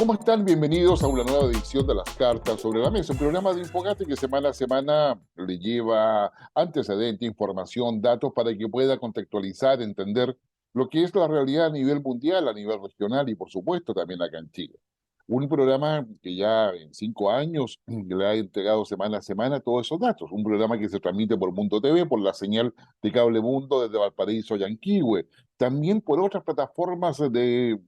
¿Cómo están? Bienvenidos a una nueva edición de Las Cartas sobre la Mesa, un programa de Infogate que semana a semana le lleva antecedente, información, datos para que pueda contextualizar, entender lo que es la realidad a nivel mundial, a nivel regional y por supuesto también acá en Chile. Un programa que ya en 5 años le ha entregado semana a semana todos esos datos. Un programa que se transmite por Mundo TV, por la señal de Cable Mundo desde Valparaíso, Yanquihue. También por otras plataformas de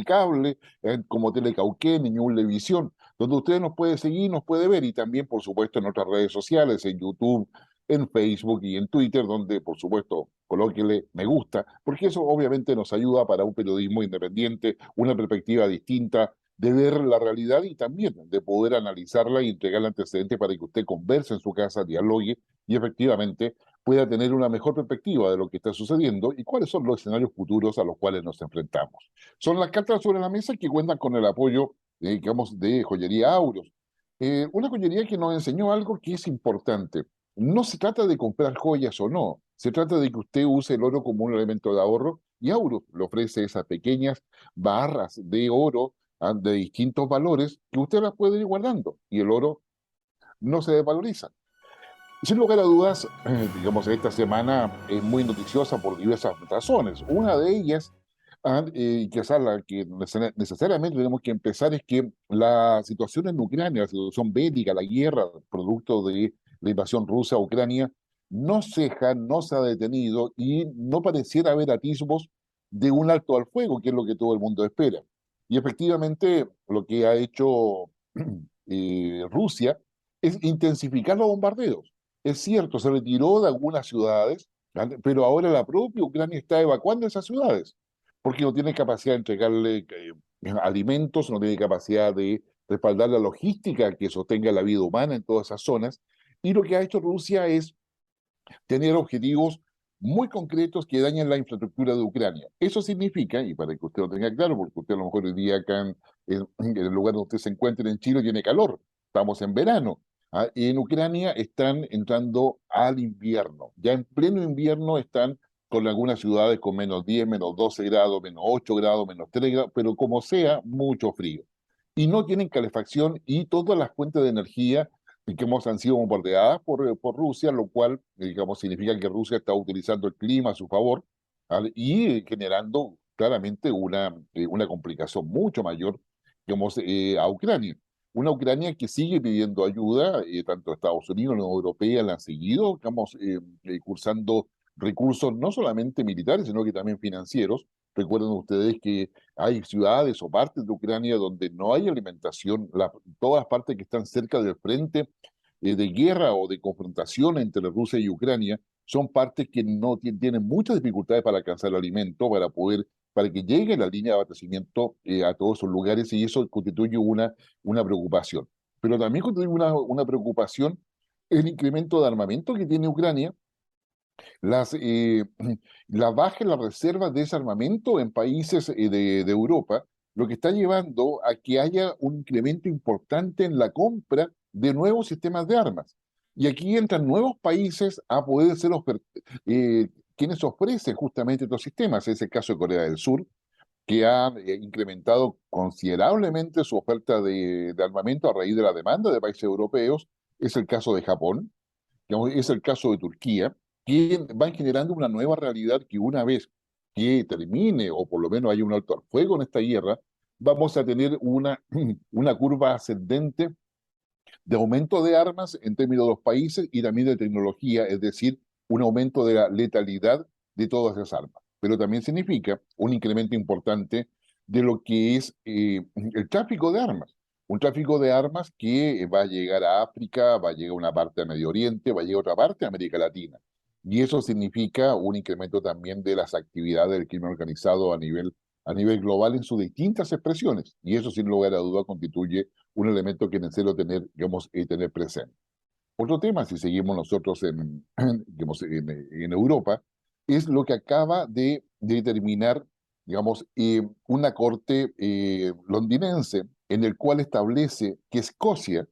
cable como Telecauquén, y Ñublevisión, donde usted nos puede seguir, nos puede ver y también, por supuesto, en otras redes sociales, en YouTube, en Facebook y en Twitter, donde, por supuesto, colóquele me gusta, porque eso obviamente nos ayuda para un periodismo independiente, una perspectiva distinta de ver la realidad y también de poder analizarla y entregarle antecedentes para que usted converse en su casa, dialogue y efectivamente pueda tener una mejor perspectiva de lo que está sucediendo y cuáles son los escenarios futuros a los cuales nos enfrentamos. Son las cartas sobre la mesa que cuentan con el apoyo, digamos, de Joyería Auros. Una joyería que nos enseñó algo que es importante. No se trata de comprar joyas o no, se trata de que usted use el oro como un elemento de ahorro y Auros le ofrece esas pequeñas barras de oro de distintos valores que usted las puede ir guardando y el oro no se desvaloriza. Sin lugar a dudas, digamos, esta semana es muy noticiosa por diversas razones. Una de ellas, quizás la que necesariamente tenemos que empezar, es que la situación en Ucrania, la situación bélica, la guerra, producto de la invasión rusa a Ucrania, no ceja, no se ha detenido y no pareciera haber atisbos de un alto al fuego, que es lo que todo el mundo espera. Y efectivamente, lo que ha hecho Rusia es intensificar los bombardeos. Es cierto, se retiró de algunas ciudades, ¿vale? Pero ahora la propia Ucrania está evacuando esas ciudades, porque no tiene capacidad de entregarle alimentos, no tiene capacidad de respaldar la logística que sostenga la vida humana en todas esas zonas. Y lo que ha hecho Rusia es tener objetivos muy concretos que dañan la infraestructura de Ucrania. Eso significa, y para que usted lo tenga claro, porque usted a lo mejor hoy día acá en el lugar donde usted se encuentra en Chile tiene calor, estamos en verano. Y en Ucrania están entrando al invierno. Ya en pleno invierno están con algunas ciudades con -10, -12 grados, -8 grados, -3 grados, pero como sea, mucho frío. Y no tienen calefacción y todas las fuentes de energía que han sido bombardeadas por Rusia, lo cual, digamos, significa que Rusia está utilizando el clima a su favor, ¿vale? Y generando claramente una complicación mucho mayor, digamos, a Ucrania. Una Ucrania que sigue pidiendo ayuda, tanto Estados Unidos, la Unión Europea la han seguido, digamos, cursando recursos no solamente militares, sino que también financieros. Recuerden ustedes que hay ciudades o partes de Ucrania donde no hay alimentación, todas las partes que están cerca del frente de guerra o de confrontación entre Rusia y Ucrania son partes que no tienen muchas dificultades para alcanzar el alimento, para que llegue la línea de abastecimiento a todos esos lugares y eso constituye una preocupación. Pero también constituye una preocupación el incremento de armamento que tiene Ucrania, las, eh, la baja en las reservas de ese armamento en países de Europa, lo que está llevando a que haya un incremento importante en la compra de nuevos sistemas de armas. Y aquí entran nuevos países a poder ser quienes ofrecen justamente estos sistemas. Es el caso de Corea del Sur, que ha incrementado considerablemente su oferta de armamento a raíz de la demanda de países europeos. Es el caso de Japón, digamos, es el caso de Turquía, que van generando una nueva realidad que una vez que termine, o por lo menos haya un alto al fuego en esta guerra, vamos a tener una curva ascendente de aumento de armas en términos de los países y también de tecnología, es decir, un aumento de la letalidad de todas esas armas. Pero también significa un incremento importante de lo que es el tráfico de armas. Un tráfico de armas que va a llegar a África, va a llegar a una parte de Medio Oriente, va a llegar a otra parte de América Latina. Y eso significa un incremento también de las actividades del crimen organizado a nivel global en sus distintas expresiones. Y eso, sin lugar a duda, constituye un elemento que es necesario tener, digamos, tener presente. Otro tema, si seguimos nosotros digamos, en Europa, es lo que acaba de determinar, digamos, una corte londinense en el cual establece que Escocia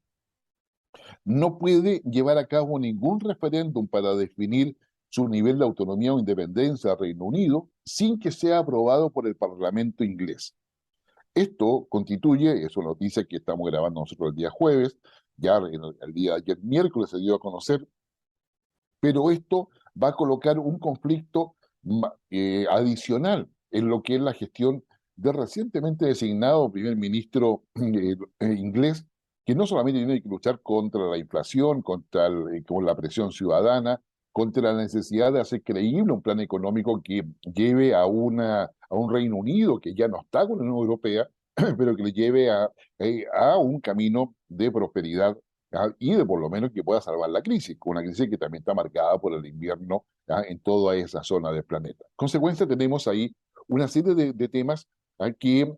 no puede llevar a cabo ningún referéndum para definir su nivel de autonomía o independencia del Reino Unido sin que sea aprobado por el Parlamento inglés. Esto constituye, es una noticia que estamos grabando nosotros el día jueves, ya el día de ayer miércoles se dio a conocer, pero esto va a colocar un conflicto adicional en lo que es la gestión del recientemente designado primer ministro inglés, que no solamente tiene que luchar contra la inflación, con la presión ciudadana, contra la necesidad de hacer creíble un plan económico que lleve a un Reino Unido que ya no está con la Unión Europea, pero que le lleve a un camino de prosperidad, y de por lo menos que pueda salvar la crisis, con una crisis que también está marcada por el invierno en toda esa zona del planeta. Consecuencia, tenemos ahí una serie de temas que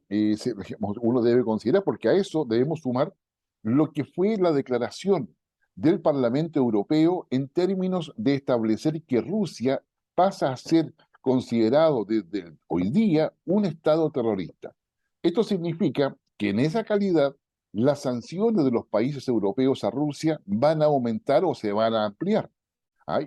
uno debe considerar, porque a eso debemos sumar lo que fue la declaración del Parlamento Europeo en términos de establecer que Rusia pasa a ser considerado desde hoy día un Estado terrorista. Esto significa que en esa calidad las sanciones de los países europeos a Rusia van a aumentar o se van a ampliar,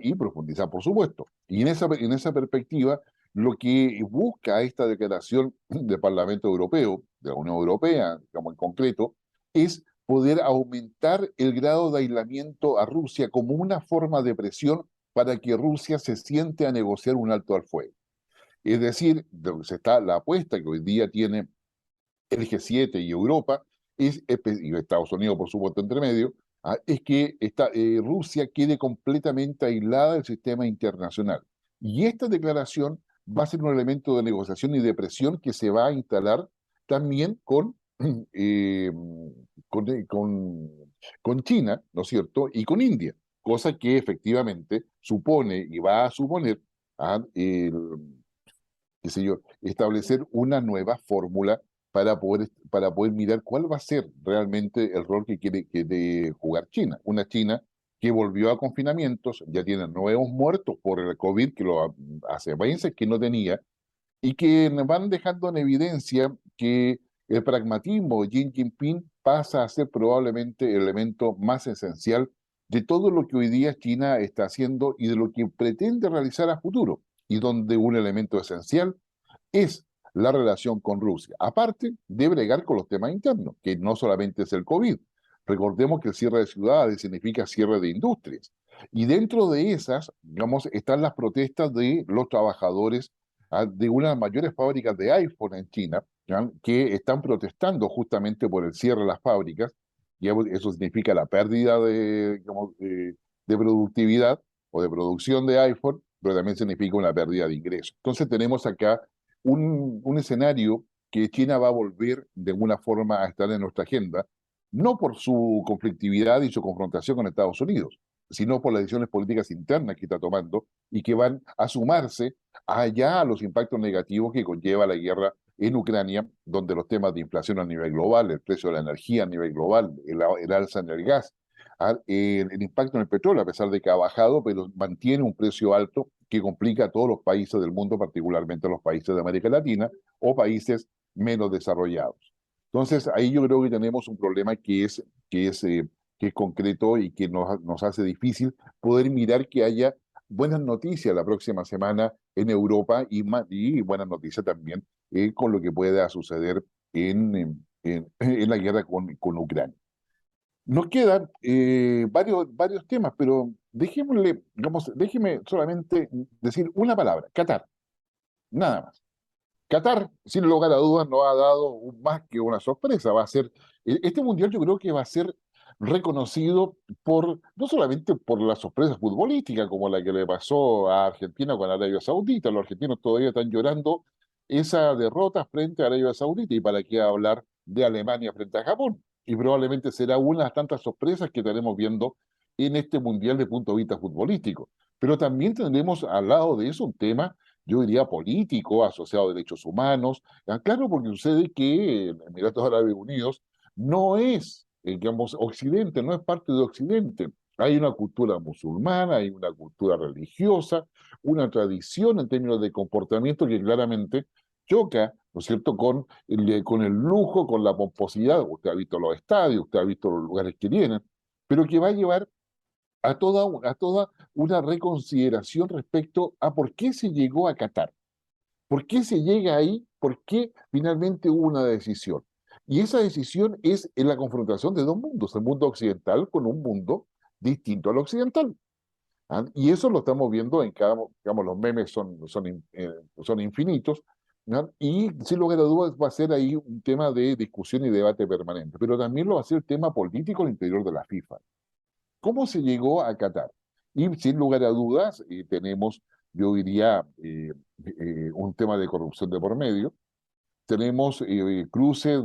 y profundizar, por supuesto. Y en esa perspectiva, lo que busca esta declaración del Parlamento Europeo, de la Unión Europea, digamos en concreto, es poder aumentar el grado de aislamiento a Rusia como una forma de presión para que Rusia se siente a negociar un alto al fuego. Es decir, la apuesta que hoy día tiene el G7 y Europa, y Estados Unidos, por supuesto, entre medio, es que Rusia quede completamente aislada del sistema internacional. Y esta declaración va a ser un elemento de negociación y de presión que se va a instalar también eh, con, con, con China, ¿no es cierto?, y con India, cosa que efectivamente supone y va a suponer qué sé yo, establecer una nueva fórmula para poder mirar cuál va a ser realmente el rol que quiere jugar China. Una China que volvió a confinamientos, ya tiene nuevos muertos por el COVID, hace meses que no tenía, y que van dejando en evidencia que el pragmatismo de Xi Jinping pasa a ser probablemente el elemento más esencial de todo lo que hoy día China está haciendo y de lo que pretende realizar a futuro, y donde un elemento esencial es la relación con Rusia, aparte de bregar con los temas internos, que no solamente es el COVID. Recordemos que el cierre de ciudades significa cierre de industrias. Y dentro de esas, digamos, están las protestas de los trabajadores de una de las mayores fábricas de iPhone en China, ¿ya?, que están protestando justamente por el cierre de las fábricas, y eso significa la pérdida digamos, de productividad o de producción de iPhone, pero también significa una pérdida de ingresos. Entonces tenemos acá un escenario que China va a volver de alguna forma a estar en nuestra agenda, no por su conflictividad y su confrontación con Estados Unidos, sino por las decisiones políticas internas que está tomando y que van a sumarse allá a los impactos negativos que conlleva la guerra en Ucrania, donde los temas de inflación a nivel global, el precio de la energía a nivel global, el alza en el gas, el impacto en el petróleo, a pesar de que ha bajado, pero mantiene un precio alto que complica a todos los países del mundo, particularmente a los países de América Latina o países menos desarrollados. Entonces, ahí yo creo que tenemos un problema que es concreto y que nos hace difícil poder mirar que haya buenas noticias la próxima semana en Europa y buenas noticias también con lo que pueda suceder en la guerra con Ucrania. Nos quedan varios temas, pero déjeme solamente decir una palabra: Qatar, nada más. Qatar, sin lugar a dudas, no ha dado más que una sorpresa. Este mundial yo creo que va a ser reconocido no solamente por la sorpresa futbolística, como la que le pasó a Argentina con Arabia Saudita. Los argentinos todavía están llorando esa derrota frente a Arabia Saudita, y para qué hablar de Alemania frente a Japón. Y probablemente será una de las tantas sorpresas que estaremos viendo en este mundial de punto de vista futbolístico. Pero también tendremos al lado de eso un tema, yo diría, político, asociado a derechos humanos. Claro, porque sucede que Emiratos Árabes Unidos no es, digamos, Occidente, no es parte de Occidente. Hay una cultura musulmana, hay una cultura religiosa, una tradición en términos de comportamiento que claramente choca, ¿no es cierto?, con el lujo, con la pomposidad. Usted ha visto los estadios, usted ha visto los lugares que tienen, pero que va a llevar a toda una reconsideración respecto a por qué se llegó a Qatar. ¿Por qué se llega ahí? ¿Por qué finalmente hubo una decisión? Y esa decisión es en la confrontación de dos mundos, el mundo occidental con un mundo distinto al occidental. ¿Ah? Y eso lo estamos viendo en cada, digamos, los memes son infinitos, ¿no? Y sin lugar a dudas va a ser ahí un tema de discusión y debate permanente, pero también lo va a ser el tema político al interior de la FIFA. ¿Cómo se llegó a Qatar? Y sin lugar a dudas tenemos, yo diría, un tema de corrupción de por medio, tenemos cruces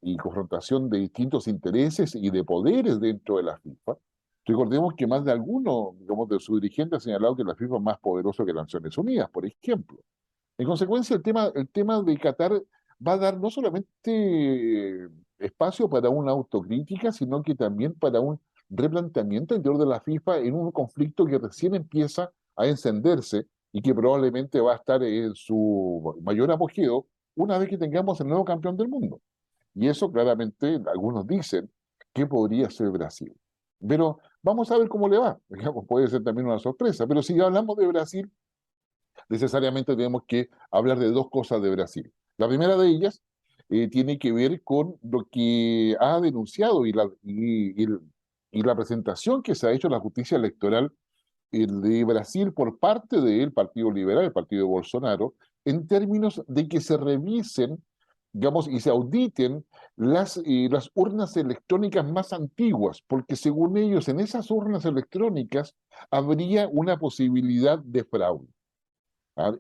y confrontación de distintos intereses y de poderes dentro de la FIFA. Recordemos que más de alguno, digamos, de sus dirigentes ha señalado que la FIFA es más poderosa que las Naciones Unidas, por ejemplo. En consecuencia, el tema de Qatar va a dar no solamente espacio para una autocrítica, sino que también para un replanteamiento interior de la FIFA en un conflicto que recién empieza a encenderse y que probablemente va a estar en su mayor apogeo una vez que tengamos el nuevo campeón del mundo. Y eso claramente algunos dicen que podría ser Brasil. Pero vamos a ver cómo le va. Digamos, puede ser también una sorpresa. Pero si hablamos de Brasil, necesariamente tenemos que hablar de dos cosas de Brasil. La primera de ellas tiene que ver con lo que ha denunciado y la presentación que se ha hecho a la justicia electoral de Brasil por parte del Partido Liberal, el partido de Bolsonaro, en términos de que se revisen, digamos, y se auditen las urnas electrónicas más antiguas, porque según ellos, en esas urnas electrónicas habría una posibilidad de fraude. ¿Ah?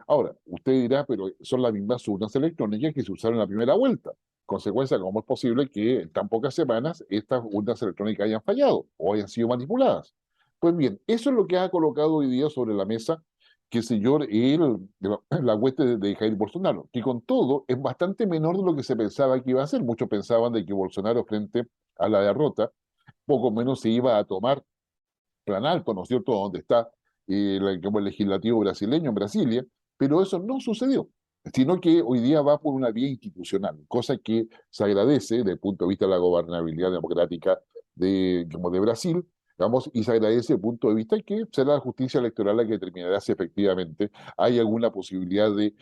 Ahora, usted dirá, pero son las mismas urnas electrónicas que se usaron en la primera vuelta. Consecuencia, ¿cómo es posible que en tan pocas semanas estas urnas electrónicas hayan fallado o hayan sido manipuladas? Pues bien, eso es lo que ha colocado hoy día sobre la mesa, qué sé yo, la hueste de Jair Bolsonaro, que con todo es bastante menor de lo que se pensaba que iba a ser. Muchos pensaban de que Bolsonaro, frente a la derrota, poco menos se iba a tomar plan alto, ¿no es cierto?, donde está como el legislativo brasileño en Brasilia, pero eso no sucedió, sino que hoy día va por una vía institucional, cosa que se agradece desde el punto de vista de la gobernabilidad democrática como de Brasil, digamos, y se agradece desde el punto de vista que será la justicia electoral la que determinará si efectivamente hay alguna posibilidad de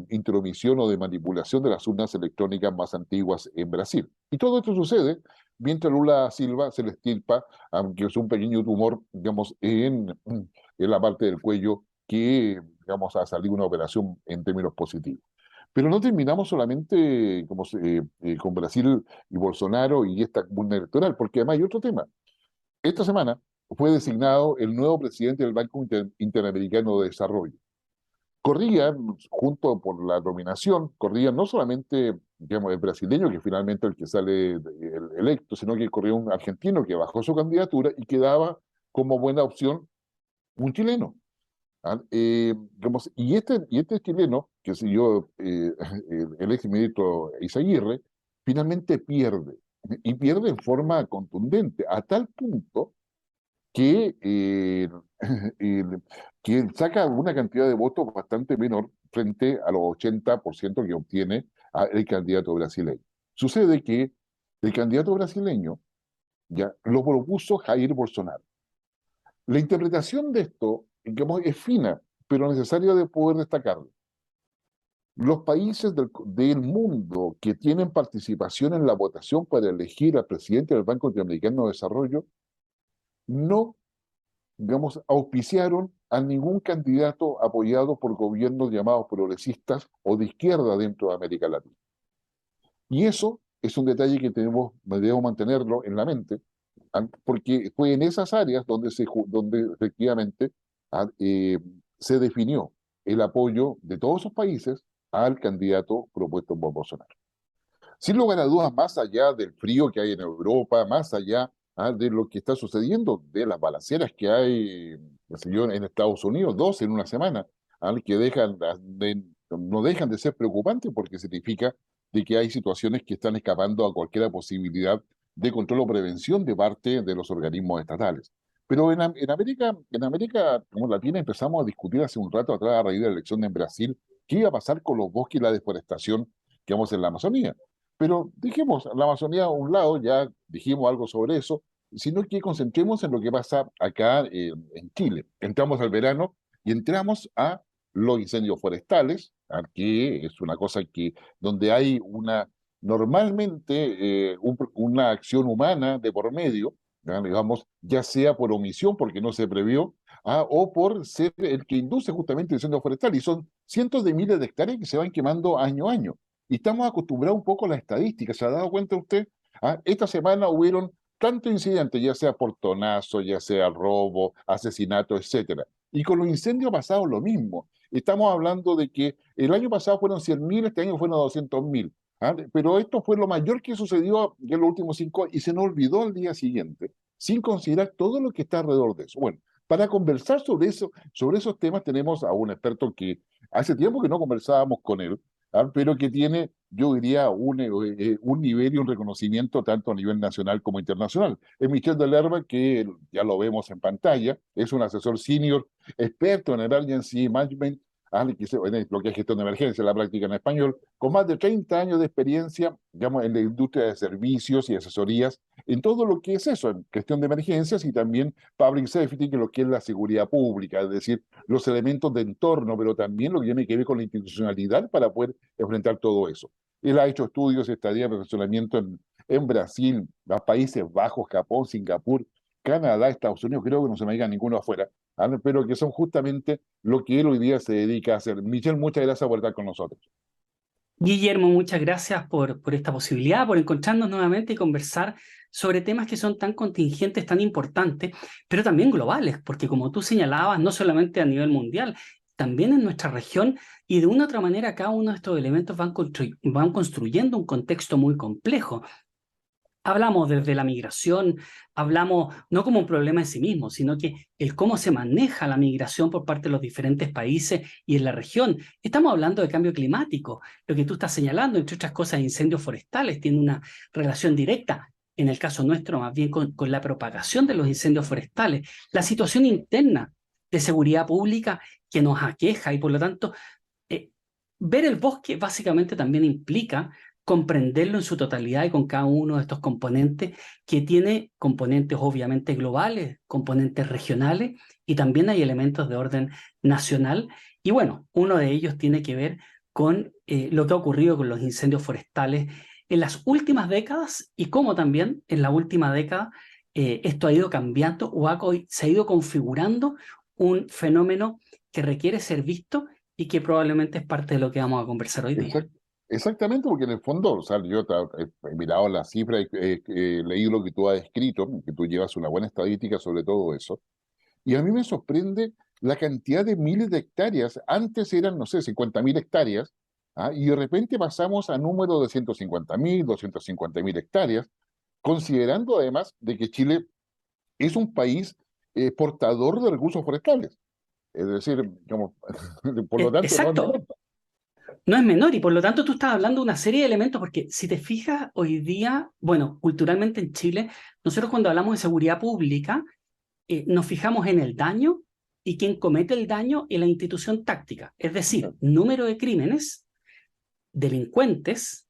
intromisión o de manipulación de las urnas electrónicas más antiguas en Brasil. Y todo esto sucede mientras Lula Silva se le estirpa, aunque es un pequeño tumor, digamos, en la parte del cuello que, digamos, ha salido una operación en términos positivos. Pero no terminamos solamente con Brasil y Bolsonaro y esta pugna electoral, porque además hay otro tema. Esta semana fue designado el nuevo presidente del Banco Interamericano de Desarrollo. Corría, junto por la nominación, corría no solamente, digamos, el brasileño, que finalmente es el que sale electo, sino que corría un argentino que bajó su candidatura y que daba como buena opción un chileno. ¿Ah? Y este chileno, que siguió el exministro Izaguirre, finalmente pierde, y pierde en forma contundente, a tal punto que, que saca una cantidad de votos bastante menor frente a los 80% que obtiene el candidato brasileño. Sucede que el candidato brasileño ya lo propuso Jair Bolsonaro. La interpretación de esto, digamos, es fina, pero necesaria de poder destacarlo. Los países del mundo que tienen participación en la votación para elegir al presidente del Banco Interamericano de Desarrollo no, digamos, auspiciaron a ningún candidato apoyado por gobiernos llamados progresistas o de izquierda dentro de América Latina. Y eso es un detalle que debemos mantenerlo en la mente, porque fue en esas áreas donde efectivamente se definió el apoyo de todos esos países al candidato propuesto por Bolsonaro. Sin lugar a dudas, más allá del frío que hay en Europa, más allá de lo que está sucediendo, de las balaceras que hay, qué sé yo, en Estados Unidos, dos en una semana, que no dejan de ser preocupantes porque significa de que hay situaciones que están escapando a cualquier posibilidad de control o prevención de parte de los organismos estatales. Pero en América como Latina empezamos a discutir hace un rato atrás a raíz de la elección en Brasil qué iba a pasar con los bosques y la deforestación que vamos en la Amazonía. Pero dijimos la Amazonía a un lado, ya dijimos algo sobre eso, sino que concentremos en lo que pasa acá en Chile. Entramos al verano y entramos a los incendios forestales, que es una cosa que donde hay normalmente una acción humana de por medio, digamos, ya sea por omisión porque no se previó, o por ser el que induce justamente el incendio forestal. Y son cientos de miles de hectáreas que se van quemando año a año. Y estamos acostumbrados un poco a las estadísticas. ¿Se ha dado cuenta usted? Esta semana hubieron tantos incidentes, ya sea portonazo, ya sea robo, asesinato, etcétera. Y con los incendios ha pasado lo mismo. Estamos hablando de que el año pasado fueron 100.000, este año fueron 200.000. Pero esto fue lo mayor que sucedió en los últimos 5 años y se nos olvidó al día siguiente, sin considerar todo lo que está alrededor de eso. Bueno, para conversar sobre eso, sobre esos temas, tenemos a un experto que hace tiempo que no conversábamos con él, pero que tiene, yo diría, un nivel y un reconocimiento tanto a nivel nacional como internacional. Es Michel Delerme, que ya lo vemos en pantalla, es un asesor senior experto en emergency management, en lo que es gestión de emergencia, la práctica en español, con más de 30 años de experiencia, digamos, en la industria de servicios y asesorías, en todo lo que es eso, en gestión de emergencias y también public safety, que es lo que es la seguridad pública, es decir, los elementos de entorno, pero también lo que tiene que ver con la institucionalidad para poder enfrentar todo eso. Él ha hecho estudios, estadías, perfeccionamiento en Brasil, los Países Bajos, Japón, Singapur, Canadá, Estados Unidos, creo que no se me diga ninguno afuera, pero que son justamente lo que él hoy día se dedica a hacer. Michelle, muchas gracias por estar con nosotros. Guillermo, muchas gracias por esta posibilidad, por encontrarnos nuevamente y conversar sobre temas que son tan contingentes, tan importantes, pero también globales, porque como tú señalabas, no solamente a nivel mundial, también en nuestra región, y de una u otra manera cada uno de estos elementos van construyendo un contexto muy complejo. Hablamos desde la migración, hablamos no como un problema en sí mismo, sino que el cómo se maneja la migración por parte de los diferentes países y en la región. Estamos hablando de cambio climático, lo que tú estás señalando, entre otras cosas, incendios forestales, tiene una relación directa, en el caso nuestro, más bien con la propagación de los incendios forestales, la situación interna de seguridad pública que nos aqueja y por lo tanto, eh, ver el bosque básicamente también implica comprenderlo en su totalidad y con cada uno de estos componentes, que tiene componentes obviamente globales, componentes regionales, y también hay elementos de orden nacional. Y bueno, uno de ellos tiene que ver con lo que ha ocurrido con los incendios forestales en las últimas décadas y cómo también en la última década esto ha ido cambiando se ha ido configurando un fenómeno que requiere ser visto y que probablemente es parte de lo que vamos a conversar hoy día. Exact- Exactamente, porque en el fondo, o sea, he mirado las cifras, he leído lo que tú has escrito, que tú llevas una buena estadística sobre todo eso, y a mí me sorprende la cantidad de miles de hectáreas. Antes eran, no sé, 50.000 hectáreas, y de repente pasamos a números de 150.000, 250.000 hectáreas, considerando además de que Chile es un país portador de recursos forestales. Es decir, como, por lo tanto, no es Exacto, menor. no es menor y por lo tanto tú estás hablando de una serie de elementos porque si te fijas hoy día, bueno, culturalmente en Chile, nosotros cuando hablamos de seguridad pública nos fijamos en el daño y quién comete el daño en la institución táctica, es decir, número de crímenes, delincuentes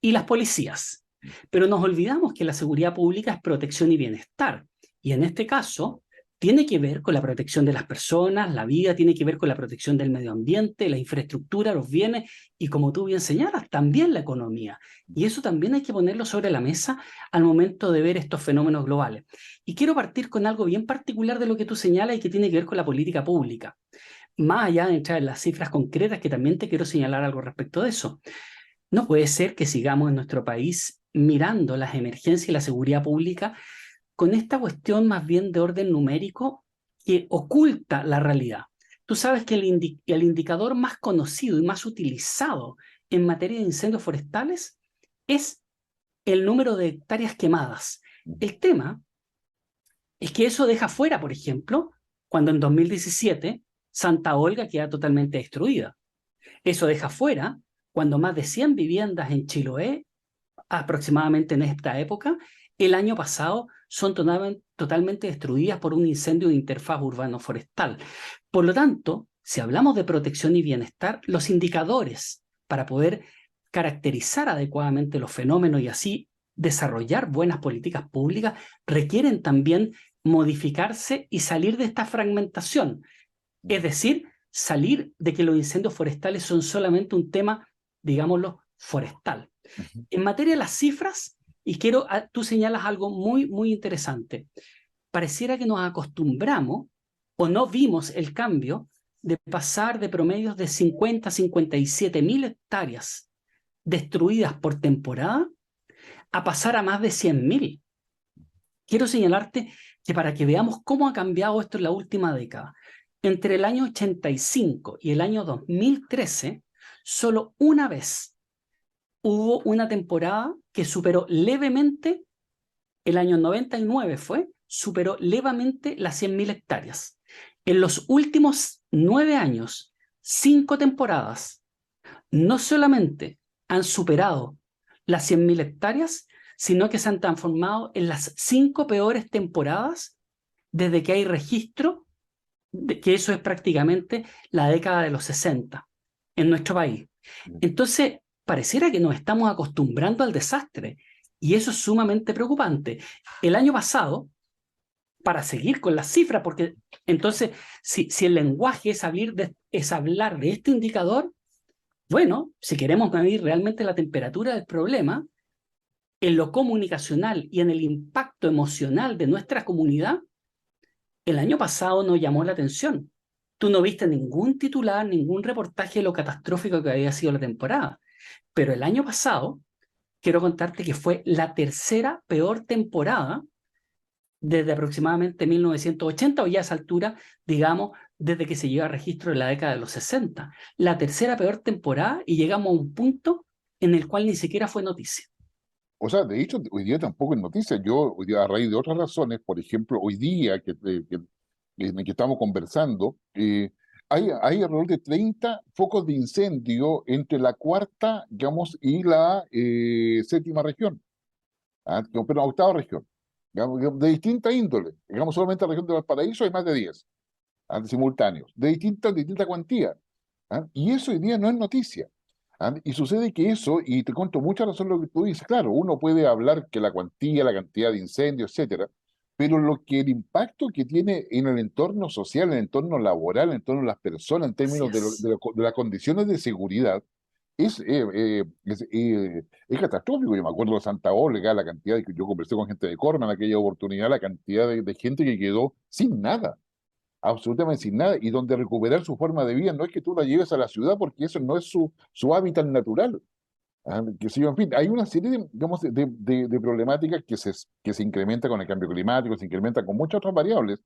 y las policías. Pero nos olvidamos que la seguridad pública es protección y bienestar. Y en este caso, tiene que ver con la protección de las personas, la vida, tiene que ver con la protección del medio ambiente, la infraestructura, los bienes y, como tú bien señalas, también la economía. Y eso también hay que ponerlo sobre la mesa al momento de ver estos fenómenos globales. Y quiero partir con algo bien particular de lo que tú señalas y que tiene que ver con la política pública. Más allá de entrar en las cifras concretas, que también te quiero señalar algo respecto de eso. No puede ser que sigamos en nuestro país mirando las emergencias y la seguridad pública con esta cuestión más bien de orden numérico que oculta la realidad. Tú sabes que el indicador más conocido y más utilizado en materia de incendios forestales es el número de hectáreas quemadas. El tema es que eso deja fuera, por ejemplo, cuando en 2017 Santa Olga queda totalmente destruida. Eso deja fuera cuando más de 100 viviendas en Chiloé, aproximadamente en esta época, el año pasado son totalmente destruidas por un incendio de interfaz urbano-forestal. Por lo tanto, si hablamos de protección y bienestar, los indicadores para poder caracterizar adecuadamente los fenómenos y así desarrollar buenas políticas públicas requieren también modificarse y salir de esta fragmentación. Es decir, salir de que los incendios forestales son solamente un tema, digámoslo, forestal. En materia de las cifras, y tú señalas algo muy, muy interesante. Pareciera que nos acostumbramos o no vimos el cambio de pasar de promedios de 50 a 57 mil hectáreas destruidas por temporada a pasar a más de 100.000. Quiero señalarte que para que veamos cómo ha cambiado esto en la última década, entre el año 85 y el año 2013, solo una vez hubo una temporada que superó levemente, el año 99 superó levemente las 100.000 hectáreas. En los últimos 9 años, 5 temporadas, no solamente han superado las 100.000 hectáreas, sino que se han transformado en las 5 peores temporadas desde que hay registro, de que eso es prácticamente la década de los 60 en nuestro país. Entonces, pareciera que nos estamos acostumbrando al desastre y eso es sumamente preocupante. El año pasado, para seguir con las cifras, porque entonces, si el lenguaje es hablar de este indicador, bueno, si queremos medir realmente la temperatura del problema, en lo comunicacional y en el impacto emocional de nuestra comunidad, el año pasado nos llamó la atención. Tú no viste ningún titular, ningún reportaje de lo catastrófico que había sido la temporada. Pero el año pasado, quiero contarte que fue la tercera peor temporada desde aproximadamente 1980, o ya a esa altura, digamos, desde que se lleva registro en la década de los 60. La tercera peor temporada y llegamos a un punto en el cual ni siquiera fue noticia. O sea, de hecho, hoy día tampoco es noticia. Yo, hoy día, a raíz de otras razones, por ejemplo, hoy día en el que estamos conversando, hay alrededor de 30 focos de incendio entre la cuarta, digamos, y la séptima región, pero octava región, digamos, de distinta índole. Digamos, solamente en la región de Valparaíso hay más de 10 simultáneos, de distinta cuantía. Y eso hoy día no es noticia. Y sucede que eso, y te cuento mucha razón lo que tú dices, claro, uno puede hablar que la cuantía, la cantidad de incendios, etcétera, pero el impacto que tiene en el entorno social, en el entorno laboral, en el entorno de las personas, en Así términos es. de las condiciones de seguridad, es catastrófico. Yo me acuerdo de Santa Olga, la cantidad de que yo conversé con gente de Corman en aquella oportunidad, la cantidad de gente que quedó sin nada, absolutamente sin nada, y donde recuperar su forma de vida no es que tú la lleves a la ciudad porque eso no es su hábitat natural. Que sí, en fin, hay una serie de, digamos, de problemáticas que se incrementa con el cambio climático, se incrementa con muchas otras variables,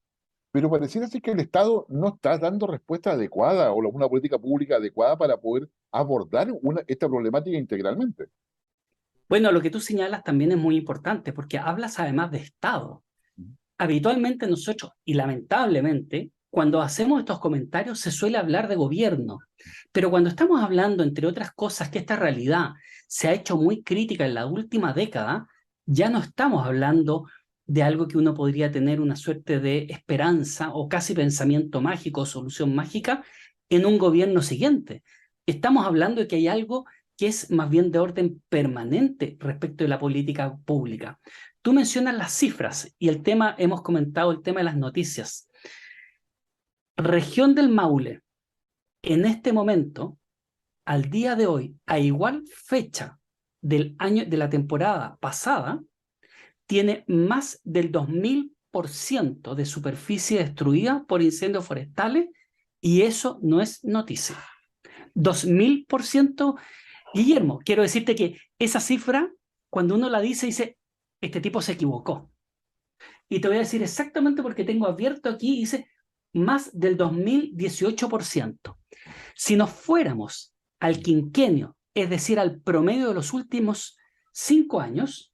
pero pareciera ser que el Estado no está dando respuesta adecuada o una política pública adecuada para poder abordar esta problemática integralmente. Bueno, lo que tú señalas también es muy importante porque hablas además de Estado. Habitualmente nosotros, y lamentablemente, cuando hacemos estos comentarios se suele hablar de gobierno, pero cuando estamos hablando, entre otras cosas, que esta realidad se ha hecho muy crítica en la última década, ya no estamos hablando de algo que uno podría tener una suerte de esperanza o casi pensamiento mágico o solución mágica en un gobierno siguiente. Estamos hablando de que hay algo que es más bien de orden permanente respecto de la política pública. Tú mencionas las cifras y hemos comentado el tema de las noticias. Región del Maule, en este momento, al día de hoy, a igual fecha del año de la temporada pasada, tiene más del 2000% de superficie destruida por incendios forestales y eso no es noticia. 2000%, Guillermo, quiero decirte que esa cifra, cuando uno la dice, este tipo se equivocó. Y te voy a decir exactamente porque tengo abierto aquí, dice más del 2018%. Si nos fuéramos al quinquenio, es decir, al promedio de los últimos 5 años,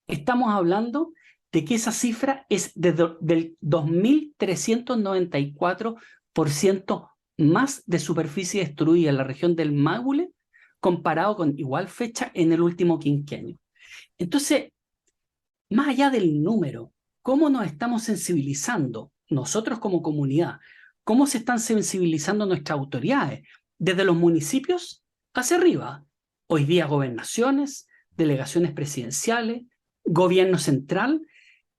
estamos hablando de que esa cifra es del 2.394% más de superficie destruida en la región del Maule comparado con igual fecha en el último quinquenio. Entonces, más allá del número, ¿cómo nos estamos sensibilizando nosotros como comunidad? ¿Cómo se están sensibilizando nuestras autoridades? Desde los municipios hacia arriba. Hoy día gobernaciones, delegaciones presidenciales, gobierno central.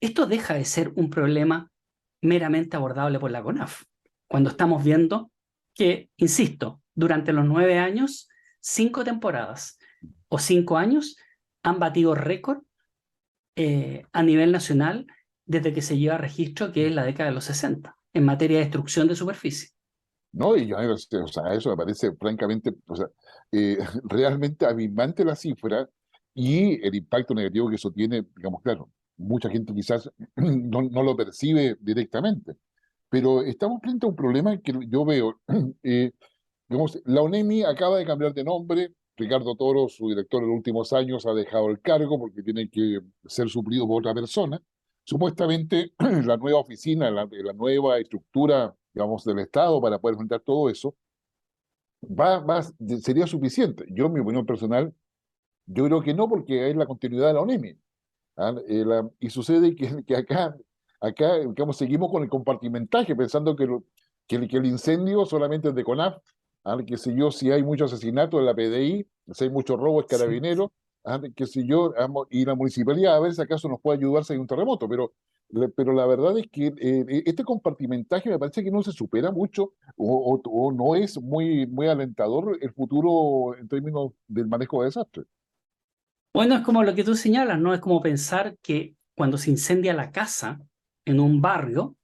Esto deja de ser un problema meramente abordable por la CONAF. Cuando estamos viendo que, insisto, durante los 9 años, 5 temporadas o 5 años han batido récord a nivel nacional desde que se lleva registro, que es la década de los 60, en materia de destrucción de superficie. ¿No? Y yo, o sea, eso me parece francamente, o sea, realmente abismante la cifra y el impacto negativo que eso tiene, digamos, claro, mucha gente quizás no lo percibe directamente, pero estamos frente a un problema que yo veo, digamos, la ONEMI acaba de cambiar de nombre, Ricardo Toro, su director en los últimos años, ha dejado el cargo porque tiene que ser suplido por otra persona. Supuestamente la nueva oficina, la nueva estructura, digamos, del Estado para poder enfrentar todo eso, sería suficiente. Yo, en mi opinión personal, yo creo que no, porque es la continuidad de la ONEMI. ¿Ah? Y sucede que acá digamos, seguimos con el compartimentaje, pensando que el incendio solamente es de CONAF, ¿ah? Que sé yo, si hay muchos asesinatos en la PDI, si hay muchos robos Sí. carabineros, ¿ah? Que sé yo, y la municipalidad a ver si acaso nos puede ayudar si hay un terremoto, pero la verdad es que este compartimentaje me parece que no se supera mucho o no es muy alentador el futuro en términos del manejo de desastres. Bueno, es como lo que tú señalas, ¿no? Es como pensar que cuando se incendia la casa en un barrio,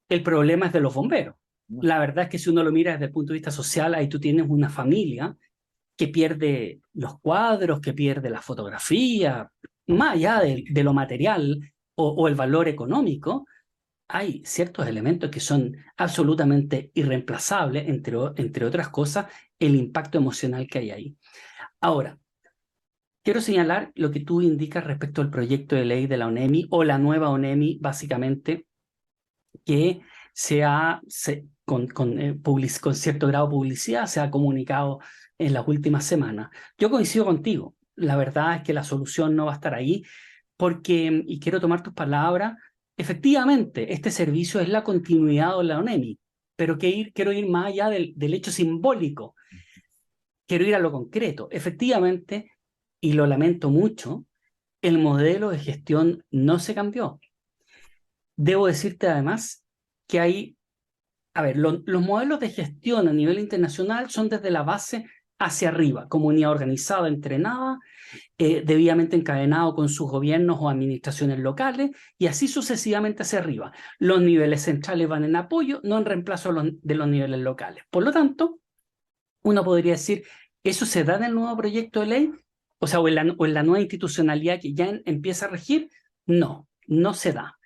el problema es de los bomberos. La verdad es que si uno lo mira desde el punto de vista social, ahí tú tienes una familia que pierde los cuadros, que pierde la fotografía, más allá de lo material o el valor económico, hay ciertos elementos que son absolutamente irreemplazables, entre otras cosas, el impacto emocional que hay ahí. Ahora, quiero señalar lo que tú indicas respecto al proyecto de ley de la ONEMI o la nueva ONEMI, básicamente, que con cierto grado de publicidad se ha comunicado en las últimas semanas. Yo coincido contigo. La verdad es que la solución no va a estar ahí porque, y quiero tomar tus palabras, efectivamente, este servicio es la continuidad de la ONEMI, pero quiero ir más allá del hecho simbólico, quiero ir a lo concreto. Efectivamente, y lo lamento mucho, el modelo de gestión no se cambió. Debo decirte además que los modelos de gestión a nivel internacional son desde la base hacia arriba, comunidad organizada, entrenada, debidamente encadenado con sus gobiernos o administraciones locales, y así sucesivamente hacia arriba. Los niveles centrales van en apoyo, no en reemplazo de los niveles locales. Por lo tanto, uno podría decir, ¿eso se da en el nuevo proyecto de ley? O sea, o en la nueva institucionalidad que ya empieza a regir. No, no se da.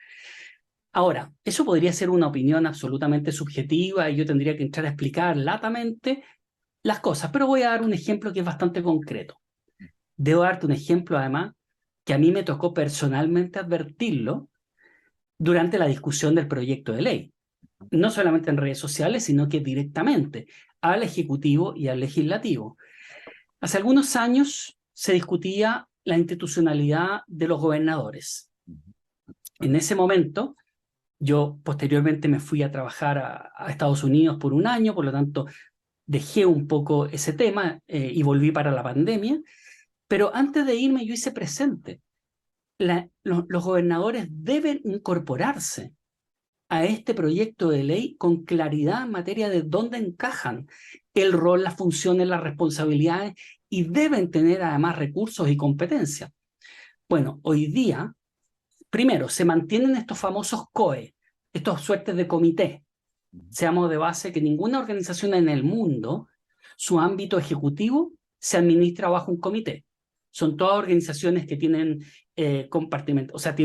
Ahora, eso podría ser una opinión absolutamente subjetiva y yo tendría que entrar a explicar latamente las cosas, pero voy a dar un ejemplo que es bastante concreto. Debo darte un ejemplo, además, que a mí me tocó personalmente advertirlo durante la discusión del proyecto de ley. No solamente en redes sociales, sino que directamente al Ejecutivo y al Legislativo. Hace algunos años se discutía la institucionalidad de los gobernadores. En ese momento, yo posteriormente me fui a trabajar a Estados Unidos por un año, por lo tanto, dejé un poco ese tema y volví para la pandemia. Pero antes de irme, yo hice presente. Los gobernadores deben incorporarse a este proyecto de ley con claridad en materia de dónde encajan el rol, las funciones, las responsabilidades y deben tener además recursos y competencias. Bueno, hoy día, primero, se mantienen estos famosos COE, estos suertes de comité. Seamos de base que ninguna organización en el mundo, su ámbito ejecutivo, se administra bajo un comité. Son todas organizaciones que tienen compartimentos, o sea,